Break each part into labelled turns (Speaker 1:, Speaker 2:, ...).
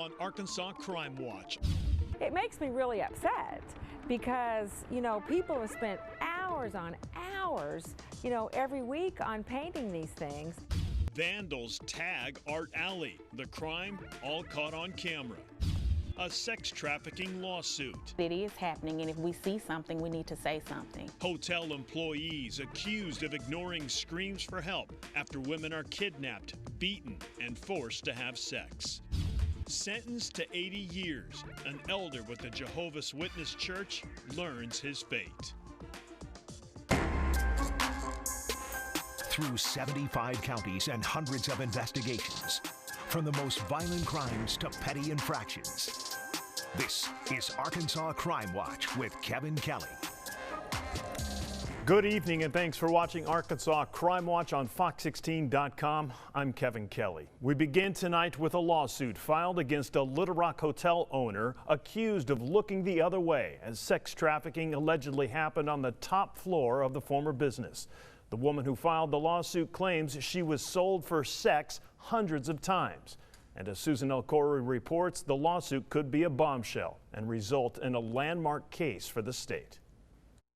Speaker 1: on Arkansas Crime Watch.
Speaker 2: It makes me really upset because, people have spent hours on hours, every week on painting these things.
Speaker 1: Vandals tag Art Alley. The crime all caught on camera. A sex trafficking lawsuit.
Speaker 3: It is happening, and if we see something, we need to say something.
Speaker 1: Hotel employees accused of ignoring screams for help after women are kidnapped, beaten, and forced to have sex. Sentenced to 80 years, an elder with the Jehovah's Witness Church learns his fate.
Speaker 4: Through 75 counties and hundreds of investigations, from the most violent crimes to petty infractions. This is Arkansas Crime Watch with Kevin Kelly.
Speaker 5: Good evening and thanks for watching Arkansas Crime Watch on Fox16.com. I'm Kevin Kelly. We begin tonight with a lawsuit filed against a Little Rock hotel owner accused of looking the other way as sex trafficking allegedly happened on the top floor of the former business. The woman who filed the lawsuit claims she was sold for sex hundreds of times. And as Susan L. Corey reports, the lawsuit could be a bombshell and result in a landmark case for the state.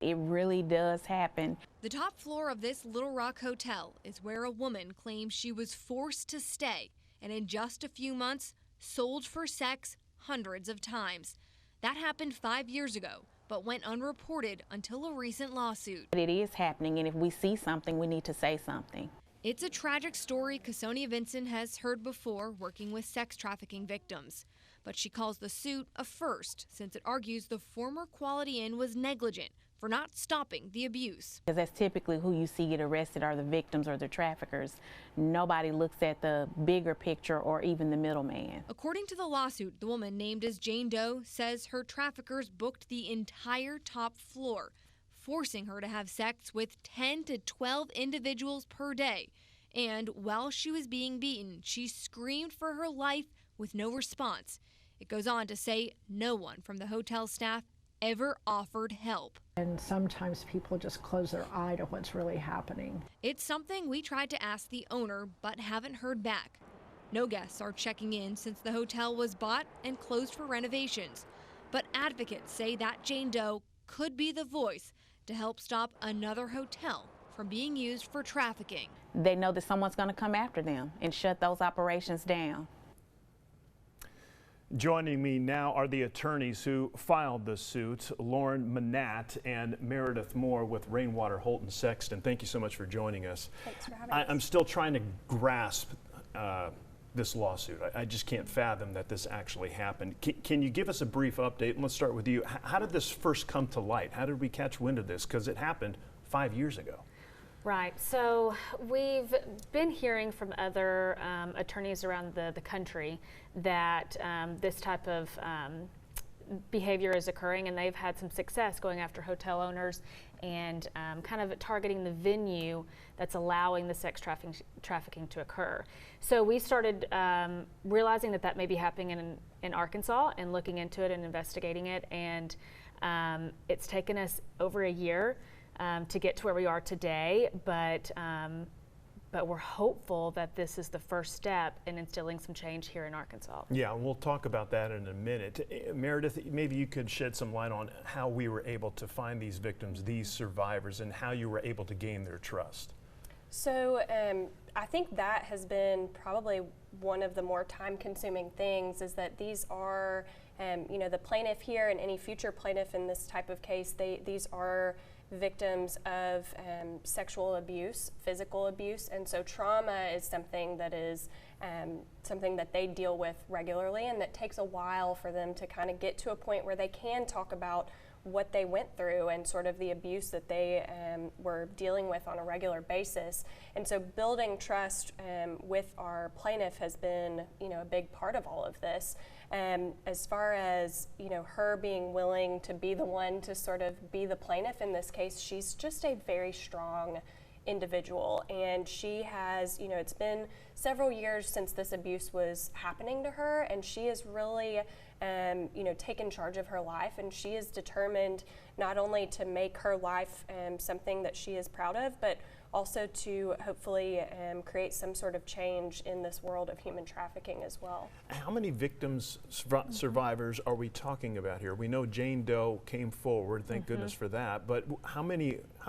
Speaker 3: It really does happen.
Speaker 6: The top floor of this Little Rock hotel is where a woman claims she was forced to stay and in just a few months sold for sex hundreds of times. That happened 5 years ago, but went unreported until a recent lawsuit.
Speaker 3: It is happening, and if we see something, we need to say something.
Speaker 6: It's a tragic story Casonia Vincent has heard before working with sex trafficking victims. But she calls the suit a first since it argues the former Quality Inn was negligent for not stopping the abuse.
Speaker 3: Because that's typically who you see get arrested are the victims or the traffickers. Nobody looks at the bigger picture or even the middleman.
Speaker 6: According to the lawsuit, the woman named as Jane Doe says her traffickers booked the entire top floor, forcing her to have sex with 10 to 12 individuals per day. And while she was being beaten, she screamed for her life with no response. It goes on to say no one from the hotel staff ever offered help.
Speaker 7: And sometimes people just close their eye to what's really happening.
Speaker 6: It's something we tried to ask the owner, but haven't heard back. No guests are checking in since the hotel was bought and closed for renovations. But advocates say that Jane Doe could be the voice to help stop another hotel from being used for trafficking.
Speaker 3: They know that someone's going to come after them and shut those operations down.
Speaker 5: Joining me now are the attorneys who filed the suit, Lauren Manat and Meredith Moore with Rainwater Holt and Sexton. Thank you so much for joining us.
Speaker 8: Thanks for having us.
Speaker 5: I'm still trying to grasp this lawsuit. I just can't fathom that this actually happened. Can you give us a brief update? And let's start with you. How did this first come to light? How did we catch wind of this? Because it happened 5 years ago.
Speaker 8: Right. So we've been hearing from other attorneys around the country that this type of behavior is occurring, and they've had some success going after hotel owners and kind of targeting the venue that's allowing the sex trafficking to occur. So we started realizing that may be happening in Arkansas and looking into it and investigating it, and it's taken us over a year to get to where we are today, but we're hopeful that this is the first step in instilling some change here in Arkansas.
Speaker 5: Yeah, we'll talk about that in a minute. Meredith, maybe you could shed some light on how we were able to find these victims, these survivors, and how you were able to gain their trust.
Speaker 9: So I think that has been probably one of the more time-consuming things, is that these are, the plaintiff here and any future plaintiff in this type of case, these are victims of sexual abuse, physical abuse, and so trauma is something that they deal with regularly, and that takes a while for them to kind of get to a point where they can talk about what they went through and sort of the abuse that they were dealing with on a regular basis. And so building trust with our plaintiff has been, a big part of all of this. As far as, her being willing to be the one to sort of be the plaintiff in this case, she's just a very strong individual, and she has, it's been several years since this abuse was happening to her, and she has really taken charge of her life, and she is determined not only to make her life something that she is proud of, but also to hopefully create some sort of change in this world of human trafficking as well.
Speaker 5: How many victims, survivors are we talking about here? We know Jane Doe came forward, thank goodness for that, but how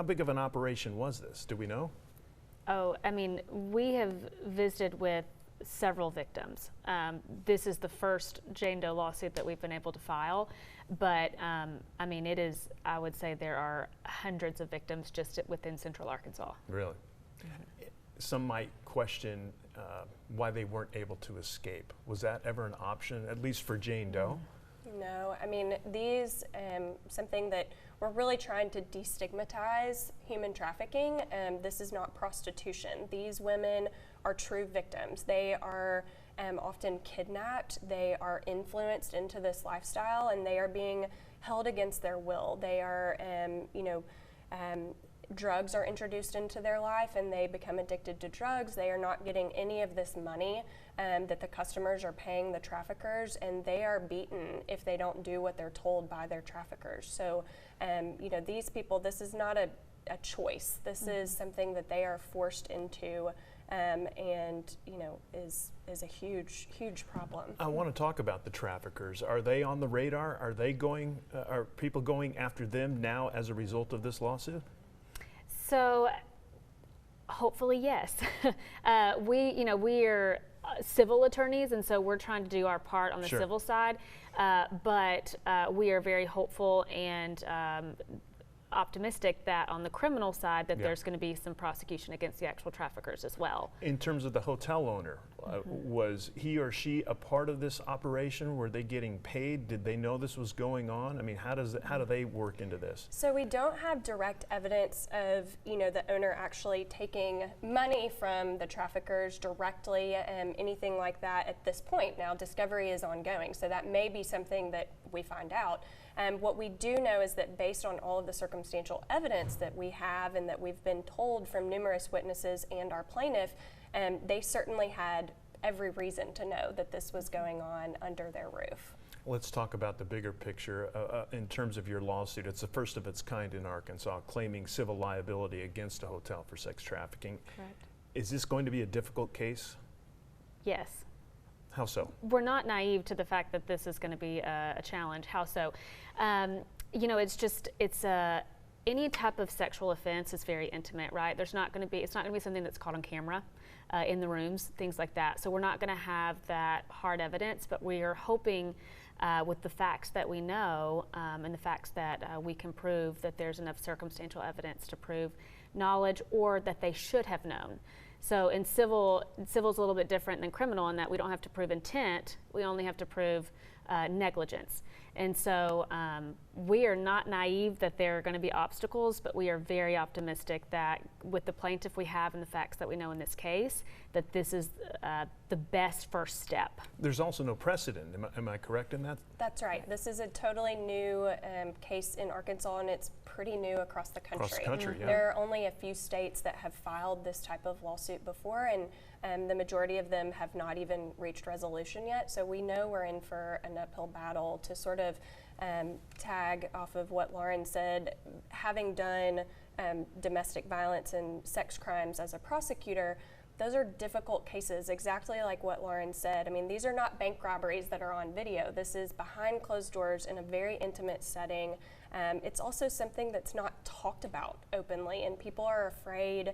Speaker 5: big of an operation was this? Do we know?
Speaker 8: Oh, I mean, we have visited with several victims. This is the first Jane Doe lawsuit that we've been able to file, but I mean, I would say there are hundreds of victims just within Central Arkansas.
Speaker 5: Really? Some might question why they weren't able to escape. Was that ever an option, at least for Jane Doe?
Speaker 9: No, I mean, these, something that we're really trying to destigmatize human trafficking. This is not prostitution. These women are true victims. They are often kidnapped. They are influenced into this lifestyle, and they are being held against their will. They are, drugs are introduced into their life and they become addicted to drugs. They are not getting any of this money that the customers are paying the traffickers, and they are beaten if they don't do what they're told by their traffickers. So, these people, this is not a choice. This is something that they are forced into, and is a huge problem.
Speaker 5: I want to talk about the traffickers. Are they on the radar? Are they are people going after them now as a result of this lawsuit?
Speaker 8: So, hopefully, yes. We are civil attorneys, and so we're trying to do our part on the civil side, but we are very hopeful and optimistic that on the criminal side that there's going to be some prosecution against the actual traffickers as well.
Speaker 5: In terms of the hotel owner, was he or she a part of this operation? Were they getting paid? Did they know this was going on? I mean, how do they work into this?
Speaker 9: So we don't have direct evidence of the owner actually taking money from the traffickers directly, anything like that at this point. Now, discovery is ongoing, so that may be something that we find out. What we do know is that based on all of the circumstantial evidence that we have and that we've been told from numerous witnesses and our plaintiff, they certainly had every reason to know that this was going on under their roof.
Speaker 5: Let's talk about the bigger picture in terms of your lawsuit. It's the first of its kind in Arkansas, claiming civil liability against a hotel for sex trafficking.
Speaker 8: Correct.
Speaker 5: Is this going to be a difficult case?
Speaker 8: Yes.
Speaker 5: How so?
Speaker 8: We're not naive to the fact that this is going to be a challenge. How so? It's any type of sexual offense is very intimate, right? It's not going to be something that's caught on camera in the rooms, things like that. So we're not going to have that hard evidence, but we are hoping with the facts that we know and the facts that we can prove that there's enough circumstantial evidence to prove knowledge or that they should have known. So in civil's a little bit different than criminal in that we don't have to prove intent, we only have to prove negligence. And so we are not naive that there are going to be obstacles, but we are very optimistic that with the plaintiff we have and the facts that we know in this case, that this is the best first step.
Speaker 5: There's also no precedent, am I correct in that?
Speaker 9: That's right. This is a totally new case in Arkansas, and it's pretty new across the country.
Speaker 5: Across the country, yeah.
Speaker 9: There are only a few states that have filed this type of lawsuit before, and the majority of them have not even reached resolution yet. So we know we're in for an uphill battle. To sort of tag off of what Lauren said, having done domestic violence and sex crimes as a prosecutor, those are difficult cases, exactly like what Lauren said. I mean, these are not bank robberies that are on video. This is behind closed doors in a very intimate setting. It's also something that's not talked about openly, and people are afraid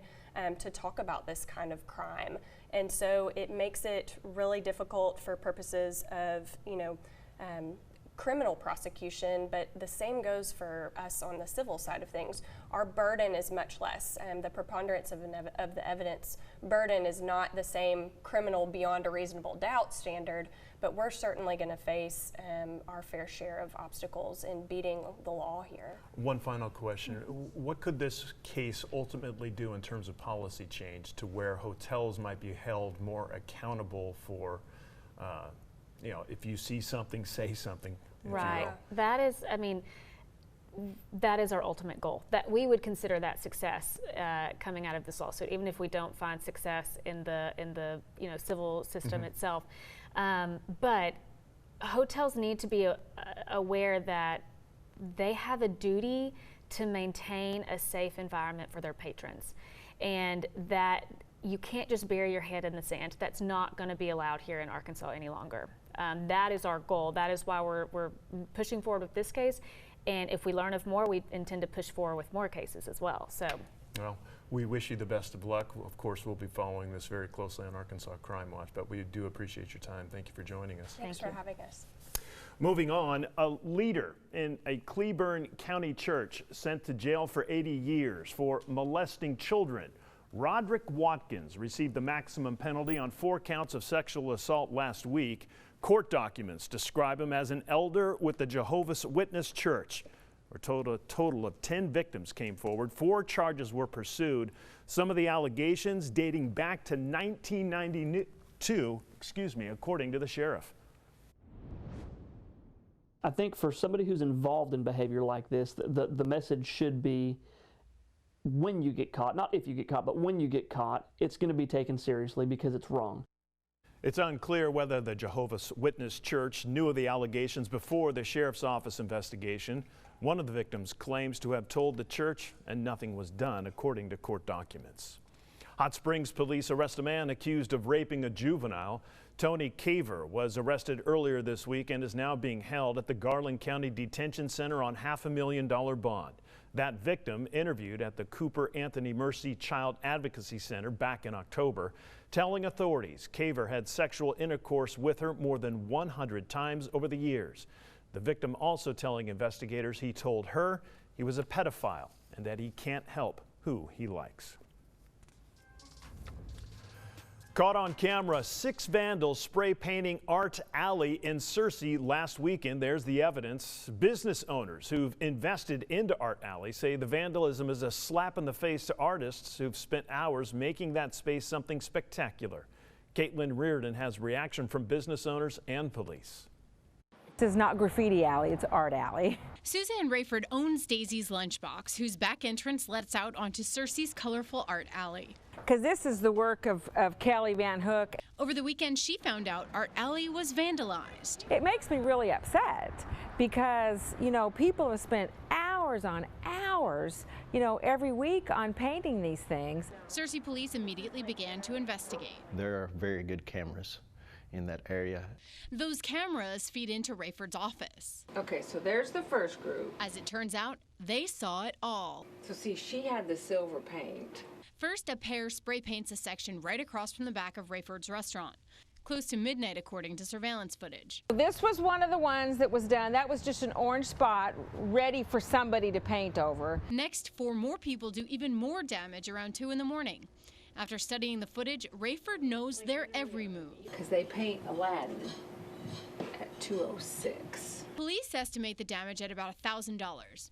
Speaker 9: to talk about this kind of crime. And so it makes it really difficult for purposes of, criminal prosecution, but the same goes for us on the civil side of things. Our burden is much less. The preponderance of the evidence burden is not the same criminal beyond a reasonable doubt standard, but we're certainly going to face our fair share of obstacles in beating the law here.
Speaker 5: One final question. What could this case ultimately do in terms of policy change to where hotels might be held more accountable for if you see something, say something.
Speaker 8: Right. That is our ultimate goal. That we would consider that success coming out of this lawsuit, even if we don't find success in the civil system itself. But hotels need to be aware that they have a duty to maintain a safe environment for their patrons. and that you can't just bury your head in the sand. That's not going to be allowed here in Arkansas any longer. That is our goal. That is why we're pushing forward with this case. And if we learn of more, we intend to push forward with more cases as well. So,
Speaker 5: well, we wish you the best of luck. Of course, we'll be following this very closely on Arkansas Crime Watch, but we do appreciate your time. Thank you for joining us.
Speaker 9: Thanks for having us.
Speaker 5: Moving on, a leader in a Cleburne County church sent to jail for 80 years for molesting children. Roderick Watkins received the maximum penalty on 4 counts of sexual assault last week. Court documents describe him as an elder with the Jehovah's Witness Church. A total of 10 victims came forward. 4 charges were pursued. Some of the allegations dating back to 1992, according to the sheriff.
Speaker 10: I think for somebody who's involved in behavior like this, the message should be, when you get caught, not if you get caught, but when you get caught, it's going to be taken seriously because it's wrong.
Speaker 5: It's unclear whether the Jehovah's Witness Church knew of the allegations before the sheriff's office investigation. One of the victims claims to have told the church, and nothing was done, according to court documents. Hot Springs police arrest a man accused of raping a juvenile. Tony Caver was arrested earlier this week and is now being held at the Garland County Detention Center on $500,000 bond. That victim interviewed at the Cooper Anthony Mercy Child Advocacy Center back in October, telling authorities Caver had sexual intercourse with her more than 100 times over the years. The victim also telling investigators he told her he was a pedophile and that he can't help who he likes. Caught on camera, 6 vandals spray painting Art Alley in Searcy last weekend. There's the evidence. Business owners who've invested into Art Alley say the vandalism is a slap in the face to artists who've spent hours making that space something spectacular. Caitlin Reardon has reaction from business owners and police.
Speaker 2: This is not Graffiti Alley, it's Art Alley.
Speaker 11: Suzanne Rayford owns Daisy's Lunchbox, whose back entrance lets out onto Searcy's colorful Art Alley.
Speaker 2: Because this is the work of Kelly Van Hook.
Speaker 11: Over the weekend, she found out Art Alley was vandalized.
Speaker 2: It makes me really upset because, you know, people have spent hours on hours, you know, every week on painting these things.
Speaker 11: Searcy police immediately began to investigate.
Speaker 12: There are very good cameras in that area.
Speaker 11: Those cameras feed into Rayford's office.
Speaker 2: Okay, so there's the first group.
Speaker 11: As it turns out, they saw it all.
Speaker 2: So see, she had the silver paint.
Speaker 11: First, a pair spray paints a section right across from the back of Rayford's restaurant, close to midnight according to surveillance footage.
Speaker 2: This was one of the ones that was done. That was just an orange spot ready for somebody to paint over.
Speaker 11: Next, 4 more people do even more damage around 2 in the morning. After studying the footage, Rayford knows their every move.
Speaker 2: Because they paint Aladdin at 2:06.
Speaker 11: Police estimate the damage at about $1,000.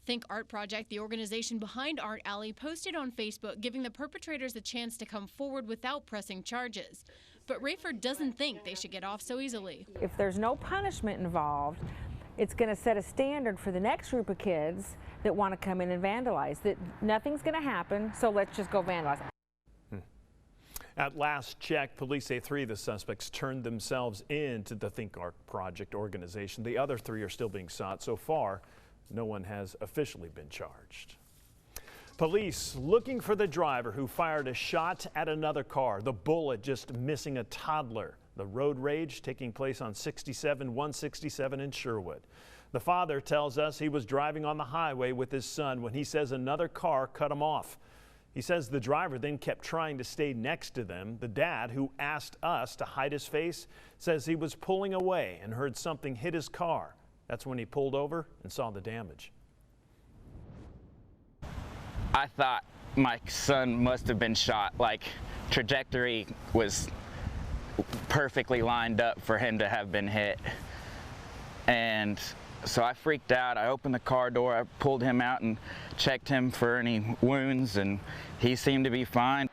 Speaker 11: Think Art Project, the organization behind Art Alley, posted on Facebook giving the perpetrators a chance to come forward without pressing charges. But Rayford doesn't think they should get off so easily.
Speaker 2: If there's no punishment involved, it's going to set a standard for the next group of kids that want to come in and vandalize. That nothing's going to happen, so let's just go vandalize.
Speaker 5: At last check, police say 3 of the suspects turned themselves in to the Think Art Project organization. The other 3 are still being sought. So far, no one has officially been charged. Police looking for the driver who fired a shot at another car, the bullet just missing a toddler. The road rage taking place on 167 in Sherwood. The father tells us he was driving on the highway with his son when he says another car cut him off. He says the driver then kept trying to stay next to them. The dad, who asked us to hide his face, says he was pulling away and heard something hit his car. That's when he pulled over and saw the damage.
Speaker 13: I thought my son must have been shot. Like, trajectory was perfectly lined up for him to have been hit. And so I freaked out. I opened the car door, I pulled him out and checked him for any wounds, and he seemed to be fine.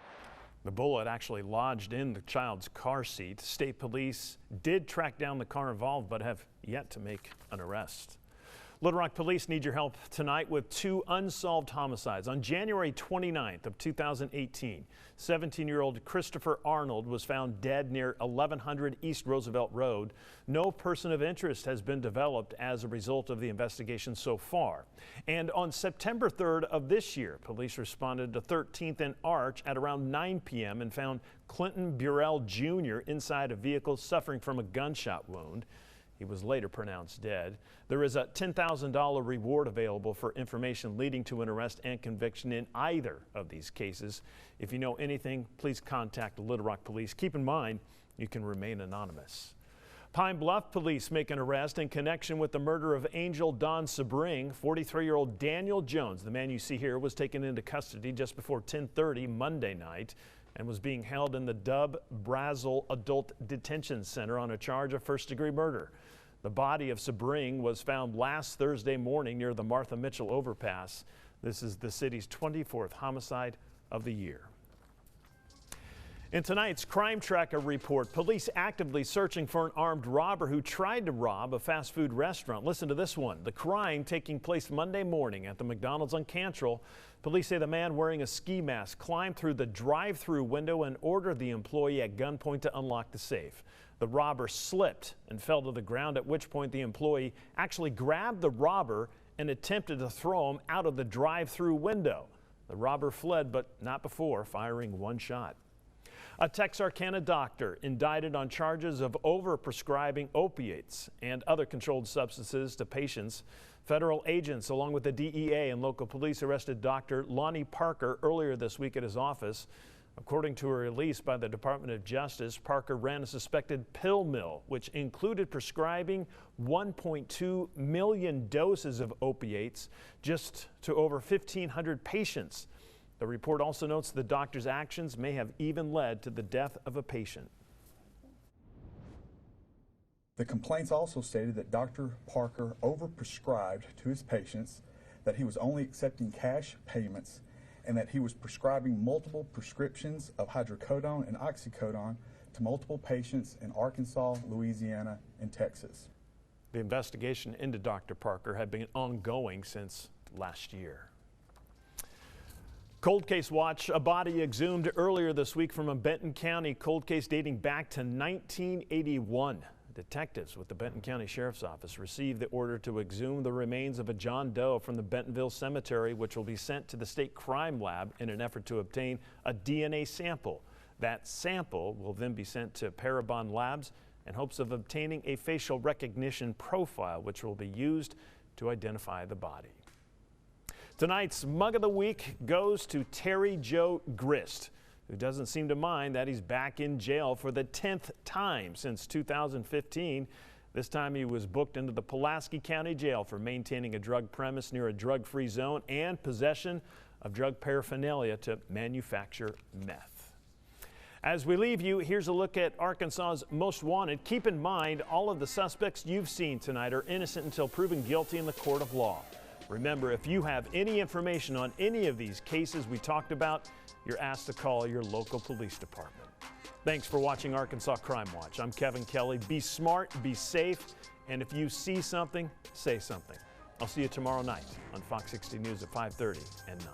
Speaker 5: The bullet actually lodged in the child's car seat. State police did track down the car involved, but have yet to make an arrest. Little Rock police need your help tonight with 2 unsolved homicides. On January 29th of 2018, 17-year-old Christopher Arnold was found dead near 1100 East Roosevelt Road. No person of interest has been developed as a result of the investigation so far. And on September 3rd of this year, police responded to 13th and Arch at around 9 p.m. and found Clinton Burrell Jr. inside a vehicle suffering from a gunshot wound. He was later pronounced dead. There is a $10,000 reward available for information leading to an arrest and conviction in either of these cases. If you know anything, please contact the Little Rock Police. Keep in mind, you can remain anonymous. Pine Bluff police make an arrest in connection with the murder of Angel Don Sebring. 43-year-old Daniel Jones, the man you see here, was taken into custody just before 10:30 Monday night and was being held in the Dub Brazel Adult Detention Center on a charge of first-degree murder. The body of Sebring was found last Thursday morning near the Martha Mitchell overpass. This is the city's 24th homicide of the year. In tonight's Crime Tracker report, police actively searching for an armed robber who tried to rob a fast food restaurant. Listen to this one. The crime taking place Monday morning at the McDonald's on Cantrell. Police say the man wearing a ski mask climbed through the drive-through window and ordered the employee at gunpoint to unlock the safe. The robber slipped and fell to the ground, at which point the employee actually grabbed the robber and attempted to throw him out of the drive-through window. The robber fled, but not before firing one shot. A Texarkana doctor indicted on charges of over-prescribing opiates and other controlled substances to patients. Federal agents, along with the DEA and local police, arrested Dr. Lonnie Parker earlier this week at his office. According to a release by the Department of Justice, Parker ran a suspected pill mill, which included prescribing 1.2 million doses of opiates just to over 1,500 patients. The report also notes the doctor's actions may have even led to the death of a patient.
Speaker 14: The complaints also stated that Dr. Parker overprescribed to his patients, that he was only accepting cash payments, and that he was prescribing multiple prescriptions of hydrocodone and oxycodone to multiple patients in Arkansas, Louisiana, and Texas.
Speaker 5: The investigation into Dr. Parker had been ongoing since last year. Cold Case Watch, a body exhumed earlier this week from a Benton County cold case dating back to 1981. Detectives with the Benton County Sheriff's Office received the order to exhume the remains of a John Doe from the Bentonville Cemetery, which will be sent to the state crime lab in an effort to obtain a DNA sample. That sample will then be sent to Parabon Labs in hopes of obtaining a facial recognition profile, which will be used to identify the body. Tonight's Mug of the Week goes to Terry Joe Grist, who doesn't seem to mind that he's back in jail for the 10th time since 2015. This time he was booked into the Pulaski County Jail for maintaining a drug premise near a drug-free zone and possession of drug paraphernalia to manufacture meth. As we leave you, here's a look at Arkansas's most wanted. Keep in mind, all of the suspects you've seen tonight are innocent until proven guilty in the court of law. Remember, if you have any information on any of these cases we talked about, you're asked to call your local police department. Thanks for watching Arkansas Crime Watch. I'm Kevin Kelly. Be smart, be safe, and if you see something, say something. I'll see you tomorrow night on Fox 60 News at 5:30 and 9.